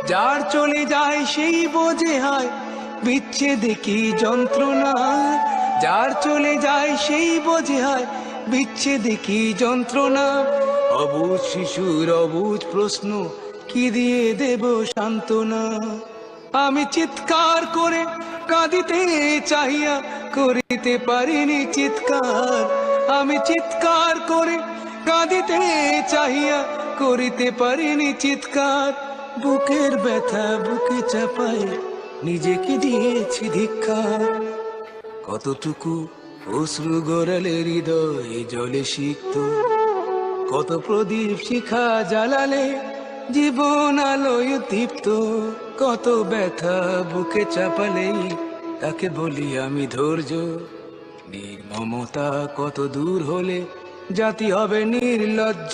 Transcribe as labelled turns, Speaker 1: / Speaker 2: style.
Speaker 1: যার চলে যায় সেই বোঝে হয় বিচ্ছেদে কি যন্ত্রণা। যার চলে যায় সেই বোঝে হয় বিচ্ছেদে কি যন্ত্রণা। অবুঝ শিশুর অবুঝ প্রশ্ন, কি দিয়ে দেব সান্ত্বনা। আমি চিৎকার করে কাঁদিতে চাহিয়া করিতে পারিনি চিৎকার। আমি চিৎকার করে কাঁদিতে চাহিয়া করিতে পারিনি চিৎকার। বুকের ব্যথা বুকে চাপায় নিজেকে দিয়েছি ধিক্কার। কতটুকু অশ্রু গড়ালে হৃদয় জলে সিক্ত, কত প্রদীপ শিখা জ্বালালে জীবন আলোয় দীপ্ত। কত ব্যথা বুকে চাপালেই তাকে বলি আমি ধৈর্য। নির্মমতা কত দূর হলে জাতি হবে নির্লজ্জ।